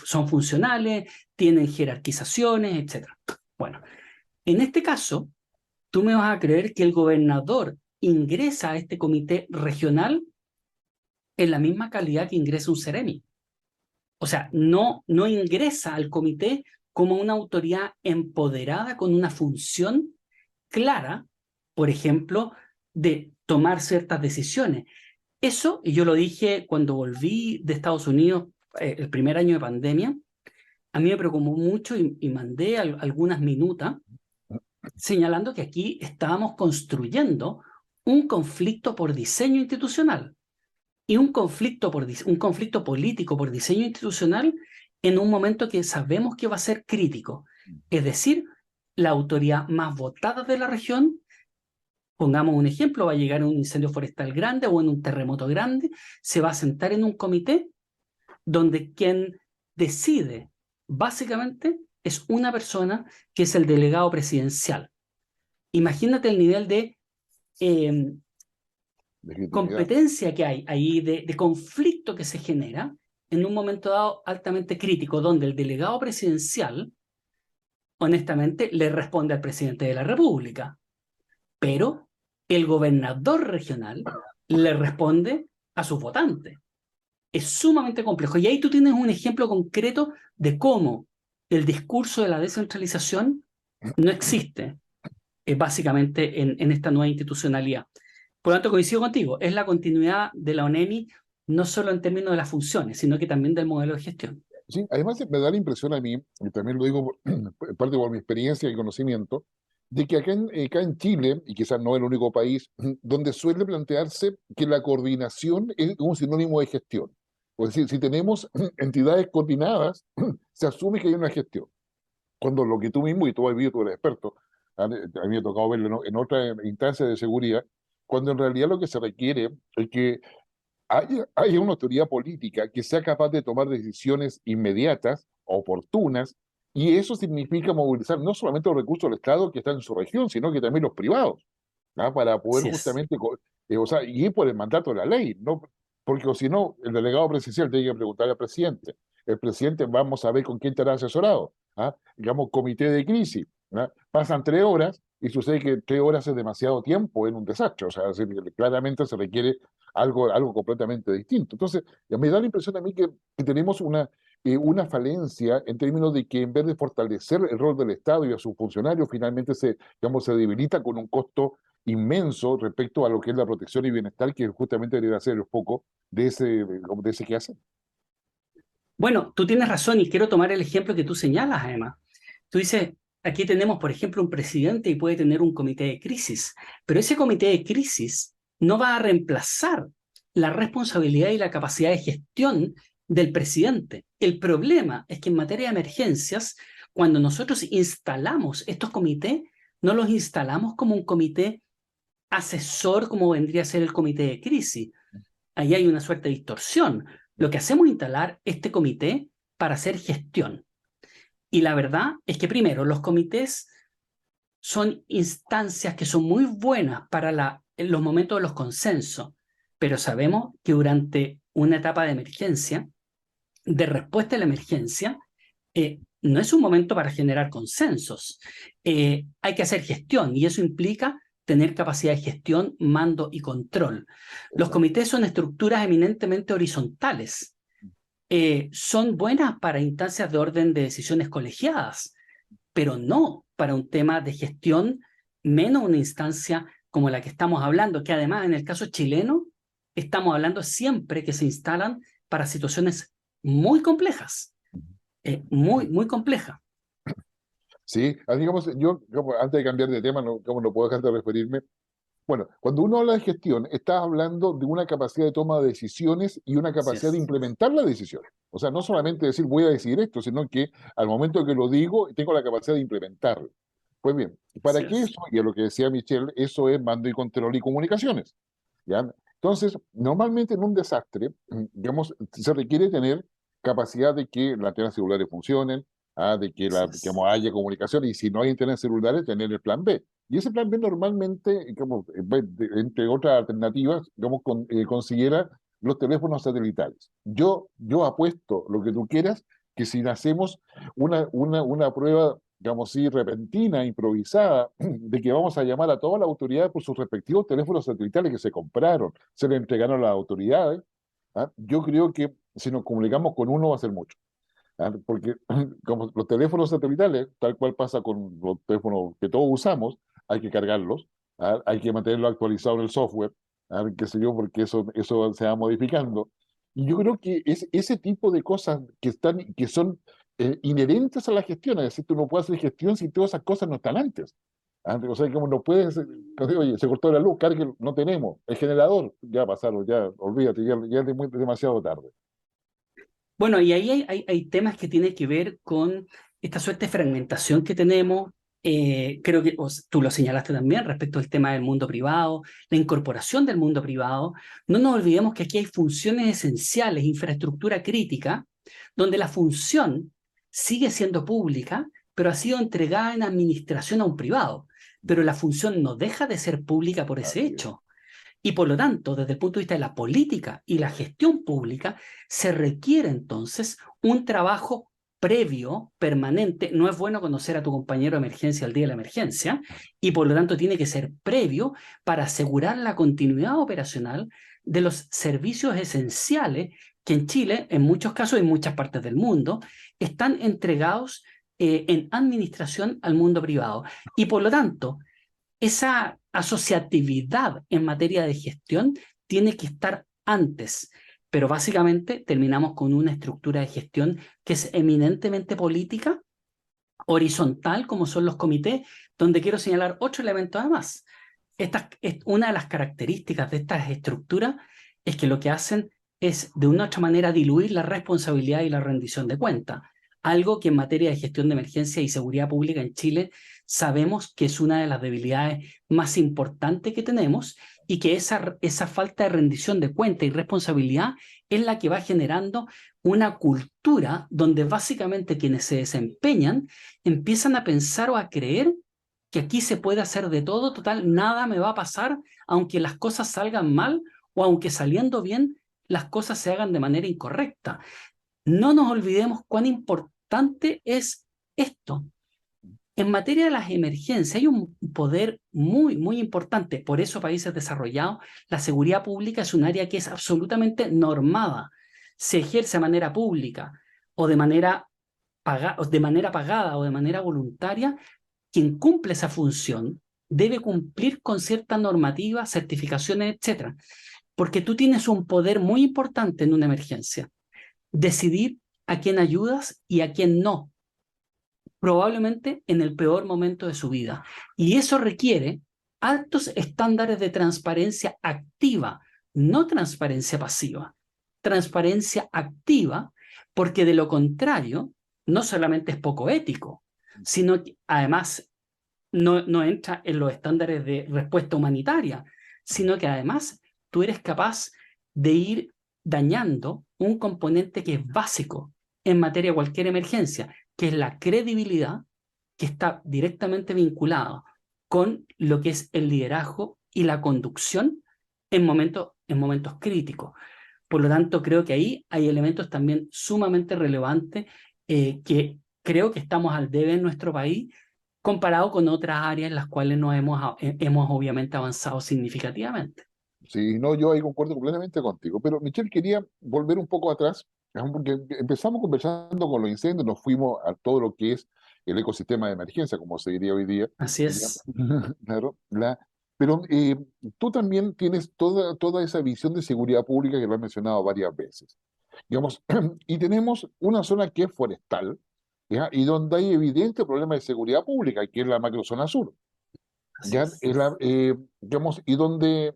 son funcionales, tienen jerarquizaciones, etc. Bueno, en este caso, tú me vas a creer que el gobernador ingresa a este comité regional en la misma calidad que ingresa un Ceremi. O sea, no ingresa al comité como una autoridad empoderada con una función clara, por ejemplo, de tomar ciertas decisiones. Eso, y yo lo dije cuando volví de Estados Unidos el primer año de pandemia, a mí me preocupó mucho y mandé algunas minutas señalando que aquí estábamos construyendo un conflicto por diseño institucional y un conflicto político por diseño institucional en un momento que sabemos que va a ser crítico. Es decir, la autoridad más votada de la región pongamos un ejemplo, va a llegar un incendio forestal grande o en un terremoto grande, se va a sentar en un comité donde quien decide básicamente es una persona que es el delegado presidencial. Imagínate el nivel de eh, legitimidad. competencia que hay ahí, de conflicto que se genera en un momento dado altamente crítico, donde el delegado presidencial, honestamente, le responde al presidente de la República, pero el gobernador regional le responde a sus votantes. Es sumamente complejo. Y ahí tú tienes un ejemplo concreto de cómo el discurso de la descentralización no existe, básicamente en esta nueva institucionalidad. Por lo tanto, coincido contigo, es la continuidad de la ONEMI, no solo en términos de las funciones, sino que también del modelo de gestión. Sí, además me da la impresión a mí, y también lo digo en parte por mi experiencia y conocimiento, de que acá en Chile, y quizás no el único país, donde suele plantearse que la coordinación es un sinónimo de gestión. Es decir, si tenemos entidades coordinadas, se asume que hay una gestión. Cuando lo que tú mismo, y tú has visto, tú eres experto, a mí me ha tocado verlo en otra instancia de seguridad, cuando en realidad lo que se requiere es que hay una autoridad política que sea capaz de tomar decisiones inmediatas, oportunas, y eso significa movilizar no solamente los recursos del Estado que están en su región, sino que también los privados, ¿ah? Para poder Así es. justamente, o sea, y es por el mandato de la ley, ¿no? Porque o si no, el delegado presidencial tiene que preguntar al presidente. El presidente, vamos a ver con quién estará asesorado, ¿ah? Digamos, comité de crisis, ¿ah? Pasan 3 horas y sucede que 3 horas es demasiado tiempo en un desastre, o sea, es decir, claramente se requiere algo completamente distinto. Entonces, ya me da la impresión a mí que tenemos una falencia en términos de que en vez de fortalecer el rol del Estado y a sus funcionarios, finalmente digamos, se debilita con un costo inmenso respecto a lo que es la protección y bienestar, que justamente debería ser el foco de ese que hace. Bueno, tú tienes razón y quiero tomar el ejemplo que tú señalas, además. Tú dices, aquí tenemos, por ejemplo, un presidente y puede tener un comité de crisis, pero ese comité de crisis no va a reemplazar la responsabilidad y la capacidad de gestión del presidente. El problema es que en materia de emergencias, cuando nosotros instalamos estos comités, no los instalamos como un comité asesor como vendría a ser el comité de crisis. Ahí hay una suerte de distorsión. Lo que hacemos es instalar este comité para hacer gestión. Y la verdad es que primero, los comités son instancias que son muy buenas para en los momentos de los consensos, pero sabemos que durante una etapa de emergencia, de respuesta a la emergencia, no es un momento para generar consensos. Hay que hacer gestión y eso implica tener capacidad de gestión, mando y control. Los Exacto. comités son estructuras eminentemente horizontales. Son buenas para instancias de orden de decisiones colegiadas, pero no para un tema de gestión, menos una instancia como la que estamos hablando, que además en el caso chileno estamos hablando siempre que se instalan para situaciones muy complejas, muy complejas. Sí, digamos, yo, antes de cambiar de tema, no puedo dejar de referirme. Bueno, cuando uno habla de gestión, está hablando de una capacidad de toma de decisiones y una Así capacidad de es. implementar las decisiones. O sea, no solamente decir voy a decidir esto, sino que al momento que lo digo, tengo la capacidad de implementarlo. Pues bien, ¿para Así qué es. eso? Y a lo que decía Michelle, eso es mando y control y comunicaciones. ¿Ya? Entonces, normalmente en un desastre, digamos, se requiere tener capacidad de que las antenas celulares funcionen, de que Así es. digamos, haya comunicación, y si no hay antenas celulares, tener el plan B. Y ese plan B normalmente, digamos, entre otras alternativas, digamos, considera los teléfonos satelitales. Yo apuesto lo que tú quieras, que si hacemos una prueba, digamos así, repentina, improvisada, de que vamos a llamar a todas las autoridades por sus respectivos teléfonos satelitales que se compraron, se le entregaron a las autoridades, yo creo que si nos comunicamos con uno va a ser mucho. Porque como los teléfonos satelitales, tal cual pasa con los teléfonos que todos usamos, hay que cargarlos, hay que mantenerlo actualizado en el software, qué sé yo, porque eso se va modificando. Y yo creo que es ese tipo de cosas que son inherentes a la gestión, es decir, tú no puedes hacer gestión si todas esas cosas no están antes. O sea, como no puedes, oye, se cortó la luz, cargue, no tenemos, el generador, ya pasaron, ya, olvídate, ya es demasiado tarde. Bueno, y ahí hay temas que tienen que ver con esta suerte de fragmentación que tenemos, Creo que tú lo señalaste también respecto al tema del mundo privado, la incorporación del mundo privado. No nos olvidemos que aquí hay funciones esenciales, infraestructura crítica, donde la función sigue siendo pública, pero ha sido entregada en administración a un privado. Pero la función no deja de ser pública por ese Así es. hecho. Y por lo tanto, desde el punto de vista de la política y la gestión pública, se requiere entonces un trabajo previo, permanente. No es bueno conocer a tu compañero de emergencia al día de la emergencia, y por lo tanto tiene que ser previo para asegurar la continuidad operacional de los servicios esenciales que en Chile, en muchos casos y en muchas partes del mundo, están entregados en administración al mundo privado. Y por lo tanto, esa asociatividad en materia de gestión tiene que estar antes, pero básicamente terminamos con una estructura de gestión que es eminentemente política, horizontal, como son los comités, donde quiero señalar otro elemento además. Una de las características de estas estructuras es que lo que hacen es de una u otra manera diluir la responsabilidad y la rendición de cuentas, algo que en materia de gestión de emergencia y seguridad pública en Chile sabemos que es una de las debilidades más importantes que tenemos, y que esa falta de rendición de cuenta y responsabilidad es la que va generando una cultura donde básicamente quienes se desempeñan empiezan a pensar o a creer que aquí se puede hacer de todo, total, nada me va a pasar, aunque las cosas salgan mal o aunque saliendo bien las cosas se hagan de manera incorrecta. No nos olvidemos cuán importante es esto. En materia de las emergencias hay un poder muy, muy importante. Por eso, países desarrollados, la seguridad pública es un área que es absolutamente normada. Se ejerce de manera pública o de manera pagada o de manera voluntaria. Quien cumple esa función debe cumplir con cierta normativa, certificaciones, etcétera. Porque tú tienes un poder muy importante en una emergencia. Decidir a quién ayudas y a quién no, probablemente en el peor momento de su vida. Y eso requiere altos estándares de transparencia activa, no transparencia pasiva. Transparencia activa, porque de lo contrario, no solamente es poco ético, sino que además no entra en los estándares de respuesta humanitaria, sino que además tú eres capaz de ir dañando un componente que es básico en materia de cualquier emergencia, que es la credibilidad, que está directamente vinculado con lo que es el liderazgo y la conducción en momentos críticos. Por lo tanto, creo que ahí hay elementos también sumamente relevantes que creo que estamos al debe en nuestro país comparado con otras áreas en las cuales no hemos obviamente avanzado significativamente. Sí, no, yo ahí concuerdo completamente contigo. Pero Michelle, quería volver un poco atrás, porque empezamos conversando con los incendios, nos fuimos a todo lo que es el ecosistema de emergencia, como se diría hoy día. Así Ya. es. Claro, pero tú también tienes toda esa visión de seguridad pública que lo has mencionado varias veces. Digamos, y tenemos una zona que es forestal, ¿ya? Y donde hay evidente problema de seguridad pública, que es la macrozona sur. Así Ya, es. digamos, y donde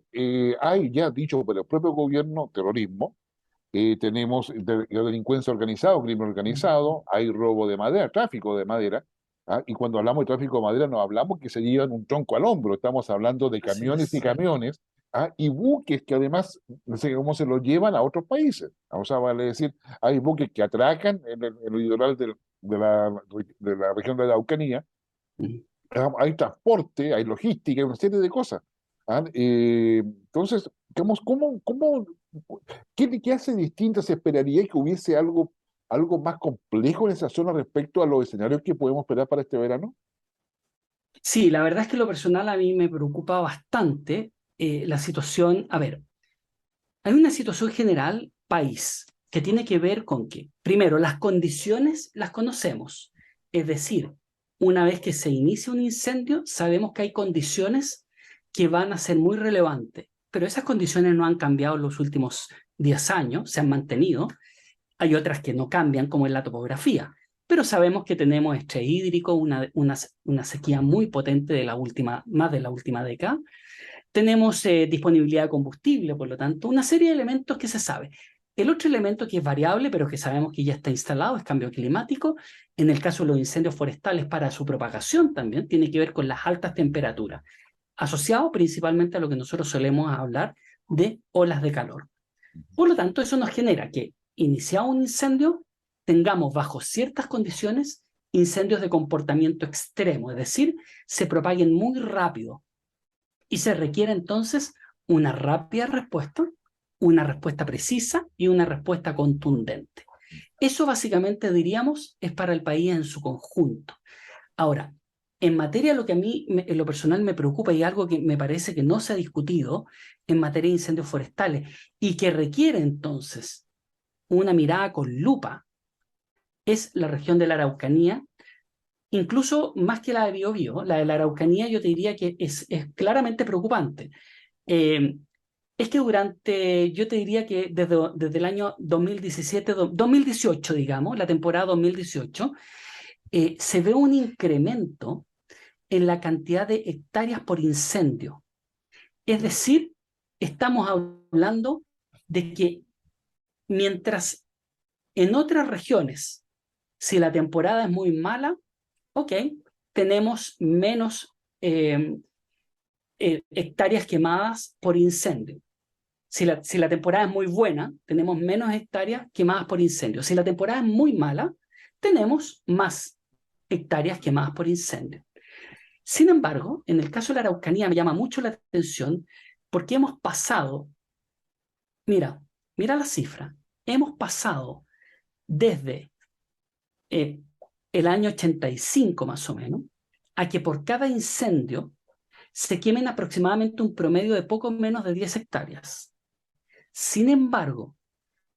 hay ya dicho por el propio gobierno terrorismo, tenemos delincuencia organizada, crimen organizado, hay robo de madera, tráfico de madera, ¿ah? Y cuando hablamos de tráfico de madera no hablamos que se llevan un tronco al hombro, estamos hablando de Así camiones y es. camiones, ¿ah? Y buques que además, no sé cómo se los llevan a otros países. O sea, vale decir, hay buques que atracan en el litoral de la región de la Araucanía, hay transporte, hay logística, hay una serie de cosas. ¿Ah? Entonces, digamos, ¿qué hace distinto? ¿Se esperaría que hubiese algo más complejo en esa zona respecto a los escenarios que podemos esperar para este verano? Sí, la verdad es que lo personal a mí me preocupa bastante la situación. A ver, hay una situación general país que tiene que ver con que, primero, las condiciones las conocemos. Es decir, una vez que se inicia un incendio, sabemos que hay condiciones que van a ser muy relevantes, pero esas condiciones no han cambiado en los últimos 10 años, se han mantenido. Hay otras que no cambian, como en la topografía, pero sabemos que tenemos estrés hídrico, una sequía muy potente más de la última década. Tenemos disponibilidad de combustible, por lo tanto, una serie de elementos que se sabe. El otro elemento que es variable, pero que sabemos que ya está instalado, es cambio climático. En el caso de los incendios forestales, para su propagación también tiene que ver con las altas temperaturas, asociado principalmente a lo que nosotros solemos hablar de olas de calor. Por lo tanto, eso nos genera que, iniciado un incendio, tengamos bajo ciertas condiciones incendios de comportamiento extremo, es decir, se propaguen muy rápido y se requiere entonces una rápida respuesta, una respuesta precisa y una respuesta contundente. Eso básicamente diríamos es para el país en su conjunto. Ahora, en materia de lo que a mí en lo personal me preocupa y algo que me parece que no se ha discutido en materia de incendios forestales y que requiere entonces una mirada con lupa es la región de la Araucanía, incluso más que la de Biobío. La de la Araucanía yo te diría que es claramente preocupante. Es que yo te diría que desde el año 2018, digamos, la temporada 2018, se ve un incremento en la cantidad de hectáreas por incendio. Es decir, estamos hablando de que mientras en otras regiones, si la temporada es muy mala, ok, tenemos menos hectáreas quemadas por incendio. Si la temporada es muy buena, tenemos menos hectáreas quemadas por incendio. Si la temporada es muy mala, tenemos más hectáreas quemadas por incendio. Sin embargo, en el caso de la Araucanía me llama mucho la atención porque hemos pasado, mira la cifra, hemos pasado desde el año 85 más o menos, a que por cada incendio se quemen aproximadamente un promedio de poco menos de 10 hectáreas. Sin embargo,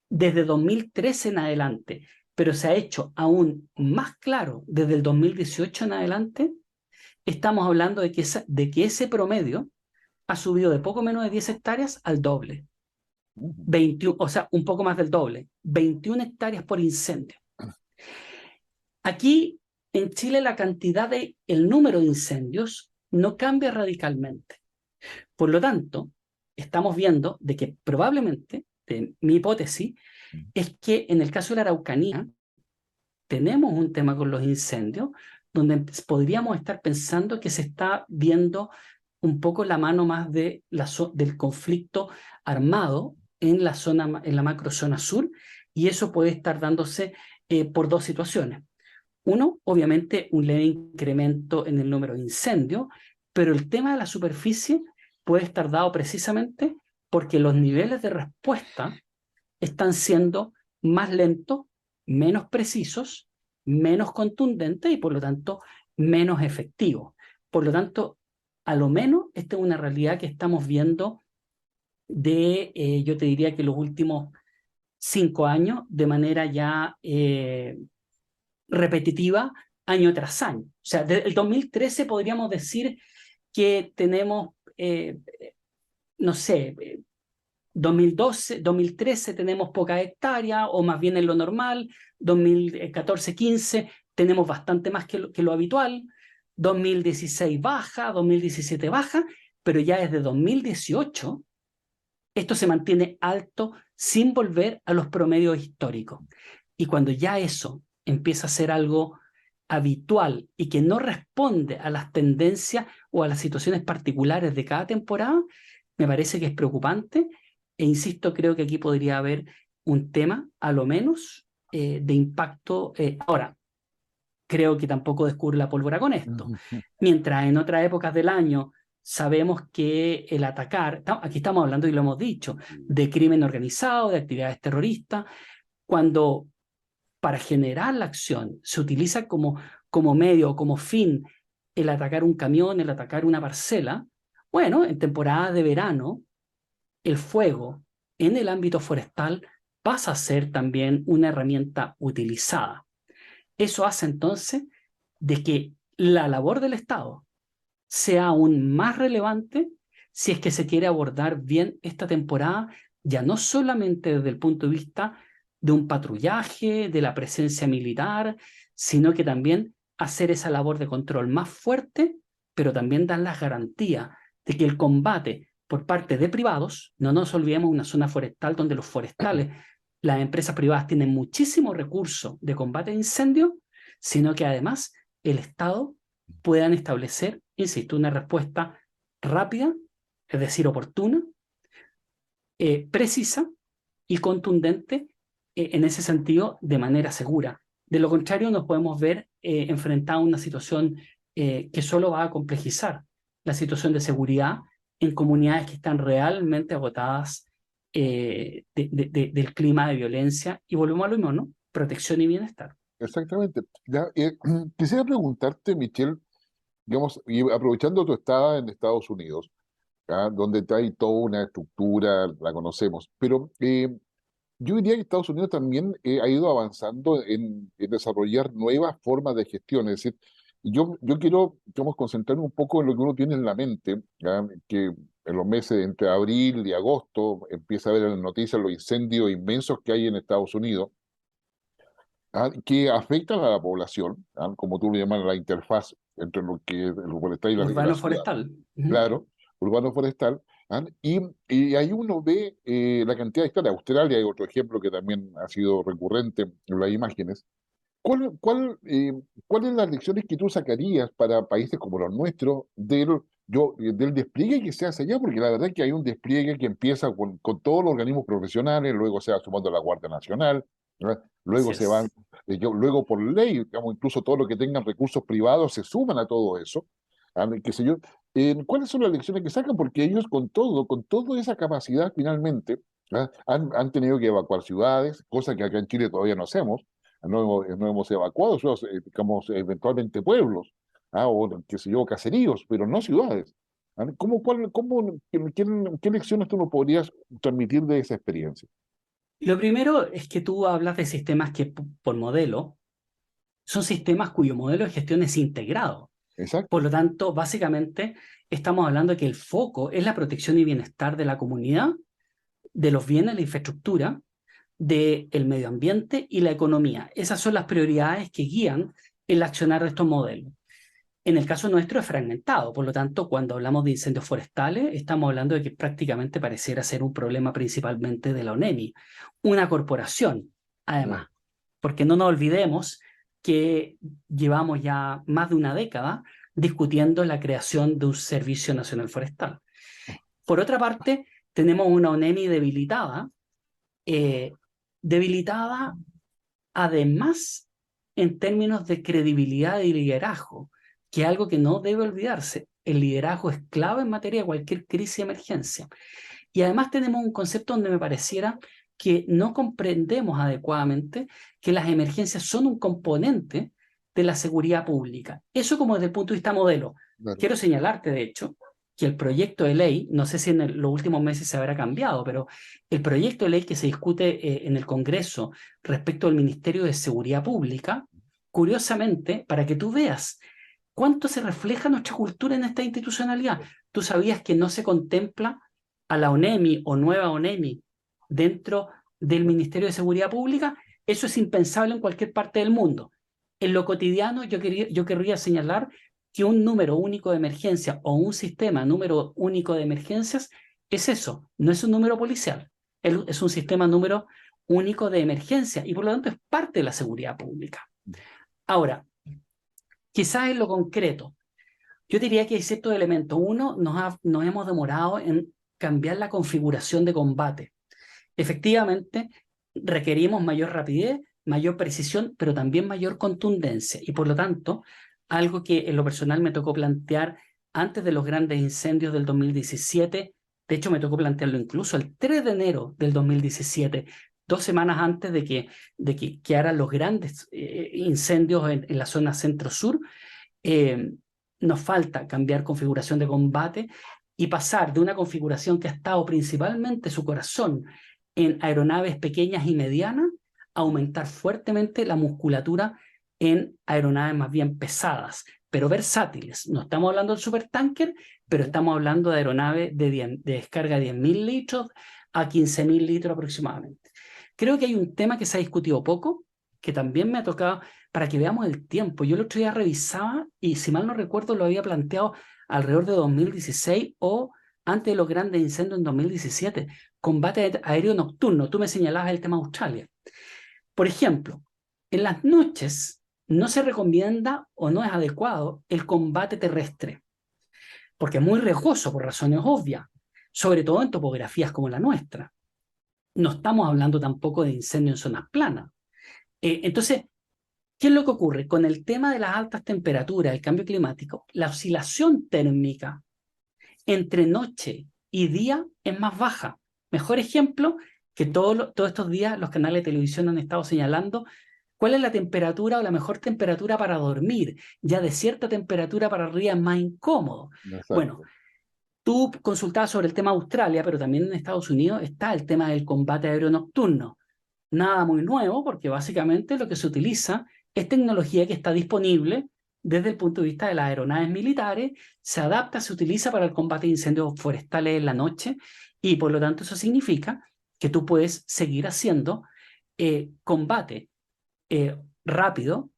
desde 2013 en adelante, pero se ha hecho aún más claro desde el 2018 en adelante, estamos hablando de que ese promedio ha subido de poco menos de 10 hectáreas al doble. 21, o sea, un poco más del doble, 21 hectáreas por incendio. Aquí en Chile el número de incendios no cambia radicalmente. Por lo tanto, estamos viendo de que probablemente, mi hipótesis, es que en el caso de la Araucanía tenemos un tema con los incendios donde podríamos estar pensando que se está viendo un poco la mano más del conflicto armado en la macrozona sur, y eso puede estar dándose por dos situaciones. Uno, obviamente, un leve incremento en el número de incendios, pero el tema de la superficie puede estar dado precisamente porque los niveles de respuesta están siendo más lentos, menos precisos, menos contundentes y por lo tanto menos efectivos. Por lo tanto, a lo menos esta es una realidad que estamos viendo yo te diría que los últimos 5 años de manera ya repetitiva año tras año. O sea, desde el 2013 podríamos decir que tenemos, no sé, 2012, 2013 tenemos poca hectárea, o más bien en lo normal, 2014, 15 tenemos bastante más que lo habitual, 2016 baja, 2017 baja, pero ya desde 2018 esto se mantiene alto sin volver a los promedios históricos. Y cuando ya eso empieza a ser algo habitual y que no responde a las tendencias o a las situaciones particulares de cada temporada, me parece que es preocupante e insisto, creo que aquí podría haber un tema, a lo menos, de impacto. Ahora, creo que tampoco descubre la pólvora con esto. Mientras en otras épocas del año sabemos que el atacar, aquí estamos hablando, y lo hemos dicho, de crimen organizado, de actividades terroristas, cuando para generar la acción se utiliza como medio, como fin, el atacar un camión, el atacar una parcela, bueno, en temporada de verano, el fuego en el ámbito forestal pasa a ser también una herramienta utilizada. Eso hace entonces de que la labor del Estado sea aún más relevante si es que se quiere abordar bien esta temporada, ya no solamente desde el punto de vista de un patrullaje, de la presencia militar, sino que también hacer esa labor de control más fuerte, pero también dar las garantías de que el combate por parte de privados, no nos olvidemos una zona forestal donde los forestales las empresas privadas tienen muchísimos recursos de combate a incendios, sino que además el Estado puedan establecer, insisto, una respuesta rápida, es decir, oportuna, precisa y contundente en ese sentido de manera segura. De lo contrario, nos podemos ver enfrentados a una situación que solo va a complejizar la situación de seguridad en comunidades que están realmente agotadas del clima de violencia. Y volvemos a lo mismo, ¿no? Protección y bienestar. Exactamente. Ya, quisiera preguntarte, Michelle, digamos, y aprovechando tu estada en Estados Unidos, ¿ah? Donde hay toda una estructura, la conocemos, pero yo diría que Estados Unidos también ha ido avanzando en desarrollar nuevas formas de gestión. Es decir, yo quiero, digamos, concentrarme un poco en lo que uno tiene en la mente, ¿ya? Que en los meses entre abril y agosto empieza a ver en las noticias los incendios inmensos que hay en Estados Unidos, que afectan a la población, como tú lo llamas, la interfaz entre lo que es el forestal y la ciudad. Urbano-forestal. Claro, urbano forestal. Y ahí uno ve la cantidad de hectáreas. Australia hay otro ejemplo que también ha sido recurrente en las imágenes. ¿Cuáles las lecciones que tú sacarías para países como los nuestros del despliegue que se hace allá? Porque la verdad es que hay un despliegue que empieza con todos los organismos profesionales, luego se va sumando la Guardia Nacional, ¿verdad? Luego Así se van, es. luego por ley, digamos, incluso todo lo que tengan recursos privados se suman a todo eso. Qué sé yo. ¿Cuáles son las lecciones que sacan? Porque ellos con toda esa capacidad finalmente, han tenido que evacuar ciudades, cosa que acá en Chile todavía no hacemos. No hemos evacuado, digamos, eventualmente pueblos, o qué sé yo, caseríos, pero no ciudades. ¿Qué lecciones tú nos podrías transmitir de esa experiencia? Lo primero es que tú hablas de sistemas que, por modelo, son sistemas cuyo modelo de gestión es integrado. Por Exacto. lo tanto, básicamente, estamos hablando de que el foco es la protección y bienestar de la comunidad, de los bienes, la infraestructura, del medio ambiente y la economía. Esas son las prioridades que guían el accionar de estos modelos. En el caso nuestro es fragmentado, por lo tanto, cuando hablamos de incendios forestales, estamos hablando de que prácticamente pareciera ser un problema principalmente de la ONEMI, una corporación, Mm. además, porque no nos olvidemos que llevamos ya más de una década discutiendo la creación de un Servicio Nacional Forestal. Por otra parte, tenemos una ONEMI eh, debilitada además en términos de credibilidad y liderazgo, que es algo que no debe olvidarse. El liderazgo es clave en materia de cualquier crisis y emergencia. Y además tenemos un concepto donde me pareciera que no comprendemos adecuadamente que las emergencias son un componente de la seguridad pública. Eso como desde el punto de vista modelo. Claro. Quiero señalarte, de hecho, que el proyecto de ley, no sé si en los últimos meses se habrá cambiado, pero el proyecto de ley que se discute en el Congreso respecto al Ministerio de Seguridad Pública, curiosamente, para que tú veas cuánto se refleja nuestra cultura en esta institucionalidad. ¿Tú sabías que no se contempla a la ONEMI o nueva ONEMI dentro del Ministerio de Seguridad Pública? Eso es impensable en cualquier parte del mundo. En lo cotidiano, yo querría señalar que un número único de emergencia o un sistema número único de emergencias es eso, no es un número policial, es un sistema número único de emergencia y por lo tanto es parte de la seguridad pública. Ahora, quizás en lo concreto, yo diría que hay ciertos elementos. Uno, nos hemos demorado en cambiar la configuración de combate. Efectivamente, requerimos mayor rapidez, mayor precisión, pero también mayor contundencia. Y por lo tanto, algo que en lo personal me tocó plantear antes de los grandes incendios del 2017, de hecho me tocó plantearlo incluso el 3 de enero del 2017, 2 semanas antes de que quedaran los grandes incendios en la zona centro-sur. eh, Nos falta cambiar configuración de combate y pasar de una configuración que ha estado principalmente su corazón en aeronaves pequeñas y medianas a aumentar fuertemente la musculatura en aeronaves más bien pesadas, pero versátiles. No estamos hablando del supertanker, pero estamos hablando de aeronaves de descarga de 10.000 litros a 15.000 litros aproximadamente. Creo que hay un tema que se ha discutido poco, que también me ha tocado, para que veamos el tiempo. Yo el otro día revisaba y si mal no recuerdo lo había planteado alrededor de 2016 o antes de los grandes incendios en 2017, combate aéreo nocturno. Tú me señalabas el tema de Australia. Por ejemplo, en las noches no se recomienda o no es adecuado el combate terrestre, porque es muy riesgoso por razones obvias, sobre todo en topografías como la nuestra. No estamos hablando tampoco de incendios en zonas planas. Entonces, ¿qué es lo que ocurre? Con el tema de las altas temperaturas, el cambio climático, la oscilación térmica entre noche y día es más baja. Mejor ejemplo que todos estos días los canales de televisión han estado señalando cuál es la temperatura o la mejor temperatura para dormir. Ya de cierta temperatura para arriba es más incómodo. Bueno, Exacto. tú consultabas sobre el tema de Australia, pero también en Estados Unidos está el tema del combate aéreo nocturno. Nada muy nuevo, porque básicamente lo que se utiliza es tecnología que está disponible desde el punto de vista de las aeronaves militares, se adapta, se utiliza para el combate de incendios forestales en la noche y por lo tanto eso significa que tú puedes seguir haciendo combate rápido,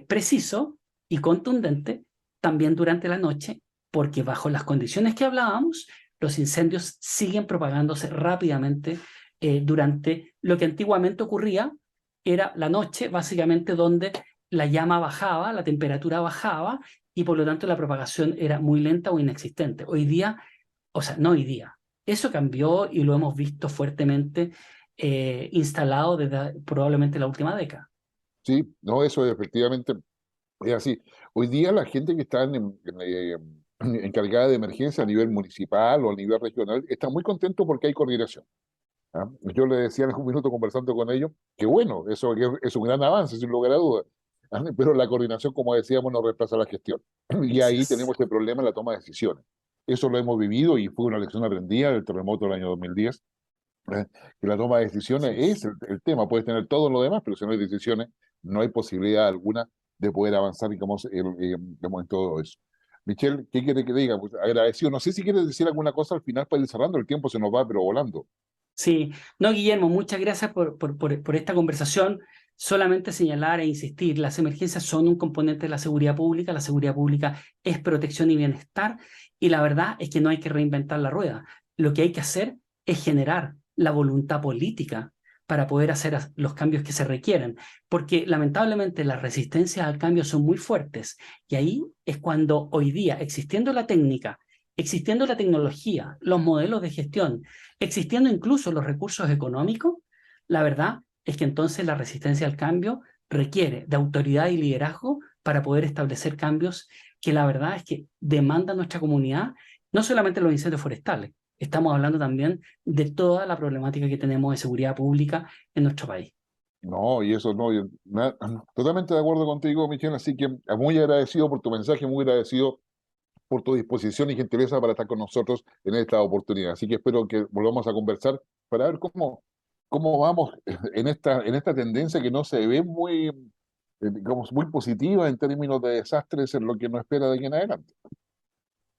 preciso y contundente también durante la noche, porque bajo las condiciones que hablábamos, los incendios siguen propagándose rápidamente durante lo que antiguamente ocurría, era la noche, básicamente donde la llama bajaba, la temperatura bajaba y por lo tanto la propagación era muy lenta o inexistente. Hoy día, o sea, no hoy día, eso cambió y lo hemos visto fuertemente instalado desde probablemente la última década. Sí, no, eso efectivamente es así. Hoy día la gente que está encargada de emergencia a nivel municipal o a nivel regional está muy contento porque hay coordinación. ¿Ah? Yo le decía en algún minuto conversando con ellos que bueno, eso es un gran avance, sin lugar a dudas. ¿Ah? Pero la coordinación, como decíamos, no reemplaza la gestión. Y Así ahí es. tenemos el problema en la toma de decisiones. Eso lo hemos vivido y fue una lección aprendida del terremoto del año 2010, que la toma de decisiones Así es es. el tema. Puedes tener todo lo demás, pero si no hay decisiones, no hay posibilidad alguna de poder avanzar digamos, en todo eso. Michelle, ¿qué quiere que diga? Pues agradecido. No sé si quieres decir alguna cosa al final para ir cerrando. El tiempo se nos va, pero volando. Sí, no, Guillermo, muchas gracias por esta conversación. Solamente señalar e insistir, las emergencias son un componente de la seguridad pública es protección y bienestar, y la verdad es que no hay que reinventar la rueda. Lo que hay que hacer es generar la voluntad política para poder hacer los cambios que se requieren, porque lamentablemente las resistencias al cambio son muy fuertes, y ahí es cuando hoy día, existiendo la técnica, existiendo la tecnología, los modelos de gestión, existiendo incluso los recursos económicos, la verdad es que entonces la resistencia al cambio requiere de autoridad y liderazgo para poder establecer cambios que la verdad es que demanda nuestra comunidad, no solamente los incendios forestales, estamos hablando también de toda la problemática que tenemos de seguridad pública en nuestro país. No, y eso no, totalmente de acuerdo contigo, Michelle, así que muy agradecido por tu mensaje, muy agradecido por tu disposición y gentileza para estar con nosotros en esta oportunidad. Así que espero que volvamos a conversar para ver cómo vamos en esta tendencia que no se ve digamos, muy positiva en términos de desastres en lo que nos espera de aquí en adelante.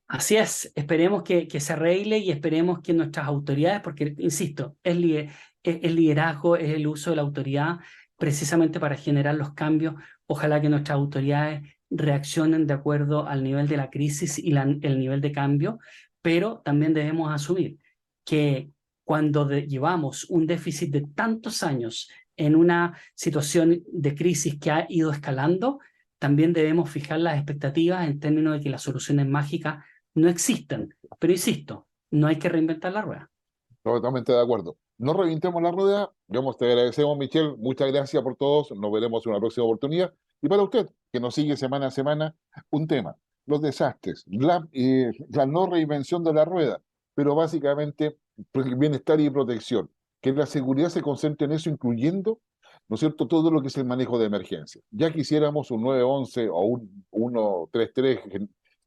Así es, esperemos que se arregle y esperemos que nuestras autoridades, porque, insisto, el liderazgo, es el uso de la autoridad precisamente para generar los cambios. Ojalá que nuestras autoridades reaccionen de acuerdo al nivel de la crisis y el nivel de cambio, pero también debemos asumir que cuando llevamos un déficit de tantos años en una situación de crisis que ha ido escalando, también debemos fijar las expectativas en términos de que las soluciones mágicas no existen. Pero insisto, no hay que reinventar la rueda. Totalmente de acuerdo. No revintemos la rueda. Te agradecemos, Michelle. Muchas gracias por todos. Nos veremos en una próxima oportunidad. Y para usted, que nos sigue semana a semana, un tema: los desastres, la no reinvención de la rueda, pero básicamente bienestar y protección. Que la seguridad se concentre en eso, incluyendo, ¿no es cierto?, todo lo que es el manejo de emergencia. Ya quisiéramos un 911 o un 133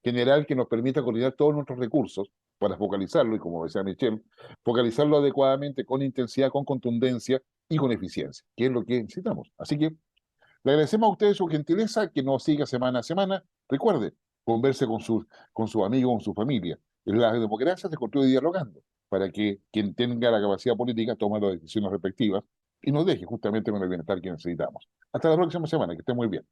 general que nos permita coordinar todos nuestros recursos para focalizarlo, y como decía Michelle, focalizarlo adecuadamente, con intensidad, con contundencia y con eficiencia, que es lo que necesitamos. Así que le agradecemos a ustedes su gentileza, que nos siga semana a semana. Recuerde, converse con sus amigos, con su familia. La democracia se construye dialogando, para que quien tenga la capacidad política tome las decisiones respectivas y nos deje justamente con el bienestar que necesitamos. Hasta la próxima semana, que esté muy bien.